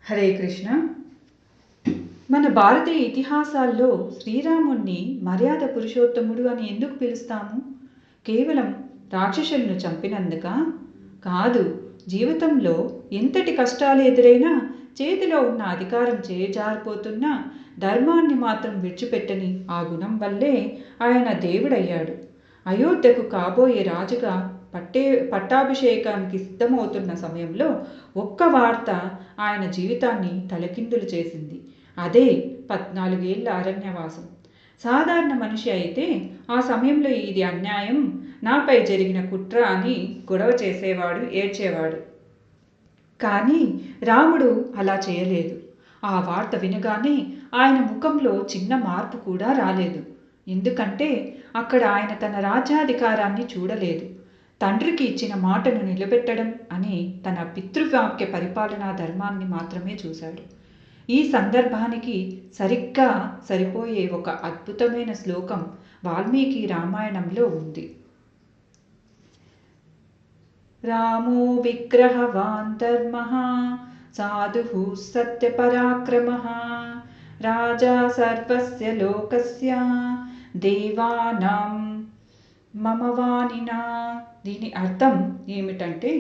హరే కృష్ణ. మన భారతీయ ఇతిహాసాల్లో శ్రీరాముణ్ణి మర్యాద పురుషోత్తముడు అని ఎందుకు పిలుస్తాము? కేవలం రాక్షసులను చంపినందుక కాదు. జీవితంలో ఎంతటి కష్టాలు ఎదురైనా, చేతిలో ఉన్న అధికారం చేజారిపోతున్నా ధర్మాన్ని మాత్రం విడిచిపెట్టని ఆ గుణం వల్లే ఆయన దేవుడయ్యాడు. అయోధ్యకు కాబోయే రాజుగా పట్టాభిషేకానికి సిద్ధమవుతున్న సమయంలో ఒక్క వార్త ఆయన జీవితాన్ని తలకిందులు చేసింది. అదే 14 ఏళ్ల అరణ్యవాసం. సాధారణ మనిషి అయితే ఆ సమయంలో ఇది అన్యాయం, నాపై జరిగిన కుట్ర అని గొడవ చేసేవాడు, ఏడ్చేవాడు. కానీ రాముడు అలా చేయలేదు. ఆ వార్త వినగానే ఆయన ముఖంలో చిన్న మార్పు కూడా రాలేదు. ఎందుకంటే అక్కడ ఆయన తన రాజ్యాధికారాన్ని చూడలేదు, తండ్రికి ఇచ్చిన మాటను నిలబెట్టడం అనే తన పితృవాక్య పరిపాలనా ధర్మాన్ని మాత్రమే చూశాడు. ఈ సందర్భానికి సరిగ్గా సరిపోయే ఒక అద్భుతమైన శ్లోకం వాల్మీకి రామాయణంలో ఉంది. రామో విగ్రహవాన్ ధర్మః సాధుః సత్యపరాక్రమః రాజా సర్వస్య లోకస్య దేవానాం మమవానినా. దీని అర్థం ఏమిటంటే,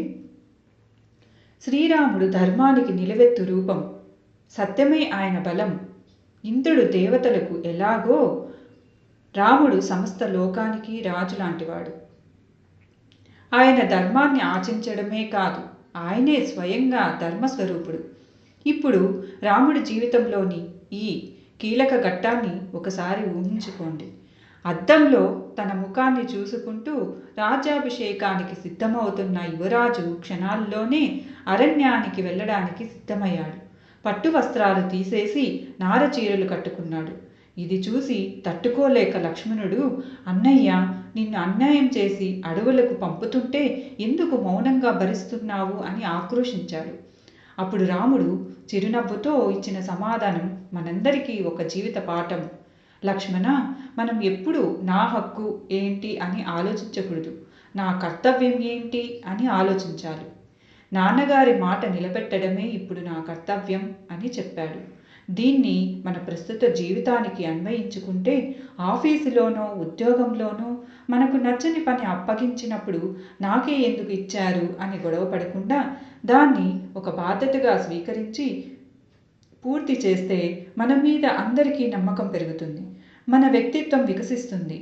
శ్రీరాముడు ధర్మానికి నిలవెత్తు రూపం, సత్యమే ఆయన బలం. ఇంద్రుడు దేవతలకు ఎలాగో రాముడు సమస్త లోకానికి రాజు లాంటివాడు. ఆయన ధర్మాన్ని ఆచరించడమే కాదు, ఆయనే స్వయంగా ధర్మస్వరూపుడు. ఇప్పుడు రాముడి జీవితంలోని ఈ కీలక ఘట్టాన్ని ఒకసారి ఊహించుకోండి. అద్దంలో తన ముఖాన్ని చూసుకుంటూ రాజ్యాభిషేకానికి సిద్ధమవుతున్న యువరాజు క్షణాల్లోనే అరణ్యానికి వెళ్ళడానికి సిద్ధమయ్యాడు. పట్టు వస్త్రాలు తీసేసి నారచీరలు కట్టుకున్నాడు. ఇది చూసి తట్టుకోలేక లక్ష్మణుడు, అన్నయ్య, నిన్ను అన్యాయం చేసి అడవులకు పంపుతుంటే ఎందుకు మౌనంగా భరిస్తున్నావు అని ఆక్రోశించాడు. అప్పుడు రాముడు చిరునవ్వుతో ఇచ్చిన సమాధానం మనందరికీ ఒక జీవిత పాఠం. లక్ష్మణ, మనం ఎప్పుడు నా హక్కు ఏంటి అని ఆలోచించకూడదు, నా కర్తవ్యం ఏంటి అని ఆలోచించాలి. నాన్నగారి మాట నిలబెట్టడమే ఇప్పుడు నా కర్తవ్యం అని చెప్పాడు. దీన్ని మన ప్రస్తుత జీవితానికి అన్వయించుకుంటే, ఆఫీసులోనో ఉద్యోగంలోనో మనకు నచ్చని పని అప్పగించినప్పుడు నాకే ఎందుకు ఇచ్చారు అని గొడవ పడకుండా దాన్ని ఒక బాధ్యతగా స్వీకరించి పూర్తి చేస్తే మన మీద అందరికీ నమ్మకం పెరుగుతుంది, మన వ్యక్తిత్వం వికసిస్తుంది.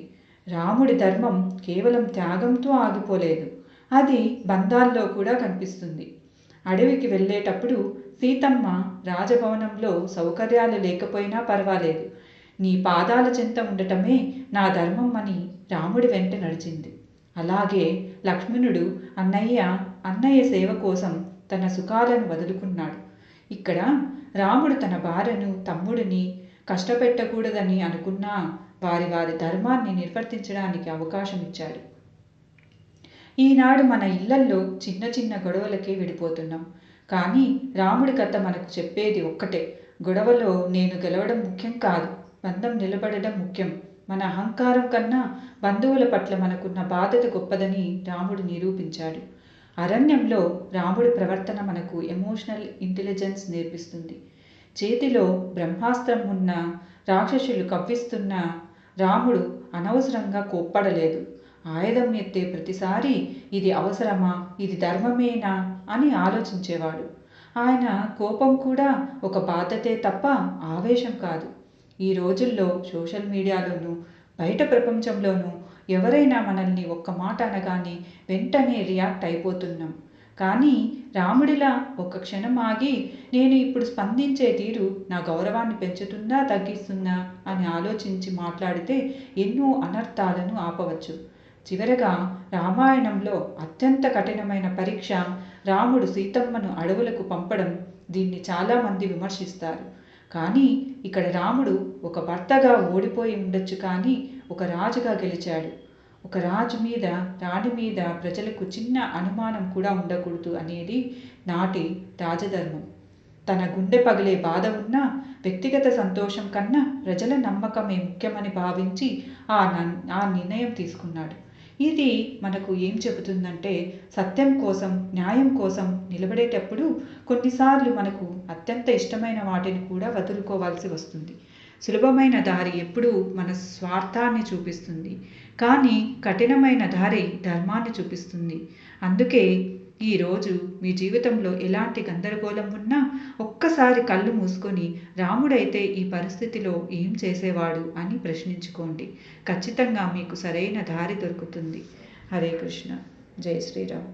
రాముడి ధర్మం కేవలం త్యాగంతో ఆగిపోలేదు, అది బంధాల్లో కూడా కనిపిస్తుంది. అడవికి వెళ్ళేటప్పుడు సీతమ్మ రాజభవనంలో సౌకర్యాలు లేకపోయినా పర్వాలేదు, నీ పాదాల చెంత ఉండటమే నా ధర్మం అని రాముడి వెంట నడిచింది. అలాగే లక్ష్మణుడు అన్నయ్య సేవ కోసం తన సుఖాలను వదులుకున్నాడు. ఇక్కడ రాముడు తన భార్యను, తమ్ముడిని కష్టపెట్టకూడదని అనుకున్నా వారి ధర్మాన్ని నిర్వర్తించడానికి అవకాశం ఇచ్చాడు. ఈనాడు మన ఇళ్లల్లో చిన్న చిన్న గొడవలకే విడిపోతున్నాం. కానీ రాముడి కథ మనకు చెప్పేది ఒక్కటే, గొడవలో నేను గెలవడం ముఖ్యం కాదు, బంధం నిలబడడం ముఖ్యం. మన అహంకారం కన్నా బంధువుల పట్ల మనకున్న బాధ్యత గొప్పదని రాముడు నిరూపించాడు. అరణ్యంలో రాముడి ప్రవర్తన మనకు ఎమోషనల్ ఇంటెలిజెన్స్ నేర్పిస్తుంది. చేతిలో బ్రహ్మాస్త్రం ఉన్న రాక్షసులు కవ్విస్తున్న రాముడు అనవసరంగా కోప్పడలేదు. ఆయుధం ఎత్తే ప్రతిసారి ఇది అవసరమా, ఇది ధర్మమేనా అని ఆలోచించేవాడు. ఆయన కోపం కూడా ఒక బాధ్యతే తప్ప ఆవేశం కాదు. ఈ రోజుల్లో సోషల్ మీడియాలోనూ బయట ప్రపంచంలోనూ ఎవరైనా మనల్ని ఒక్క మాట అనగానే వెంటనే రియాక్ట్ అయిపోతున్నాం. కానీ రాముడిలా ఒక్క క్షణం ఆగి, నేను ఇప్పుడు స్పందించే తీరు నా గౌరవాన్ని పెంచుతుందా తగ్గిస్తుందా అని ఆలోచించి మాట్లాడితే ఎన్నో అనర్థాలను ఆపవచ్చు. చివరగా రామాయణంలో అత్యంత కఠినమైన పరీక్ష రాముడు సీతమ్మను అడవులకు పంపడం. దీన్ని చాలామంది విమర్శిస్తారు. కానీ ఇక్కడ రాముడు ఒక భర్తగా ఓడిపోయి ఉండొచ్చు, కానీ ఒక రాజుగా గెలిచాడు. ఒక రాజు మీద, రాణి మీద ప్రజలకు చిన్న అనుమానం కూడా ఉండకూడదు అనేది నాటి రాజధర్మం. తన గుండె పగిలే బాధ ఉన్నా వ్యక్తిగత సంతోషం కన్నా ప్రజల నమ్మకమే ముఖ్యమని భావించి ఆ నిర్ణయం తీసుకున్నాడు. ఇది మనకు ఏం చెబుతుందంటే సత్యం కోసం, న్యాయం కోసం నిలబడేటప్పుడు కొన్నిసార్లు మనకు అత్యంత ఇష్టమైన వాటిని కూడా వదులుకోవాల్సి వస్తుంది. సులభమైన దారి ఎప్పుడూ మన స్వార్థాన్ని చూపిస్తుంది, కానీ కఠినమైన దారి ధర్మాన్ని చూపిస్తుంది. అందుకే ఈరోజు మీ జీవితంలో ఎలాంటి గందరగోళం ఉన్నా ఒక్కసారి కళ్ళు మూసుకొని రాముడైతే ఈ పరిస్థితిలో ఏం చేసేవాడు అని ప్రశ్నించుకోండి. ఖచ్చితంగా మీకు సరైన దారి దొరుకుతుంది. హరే కృష్ణ. జై శ్రీరామ్.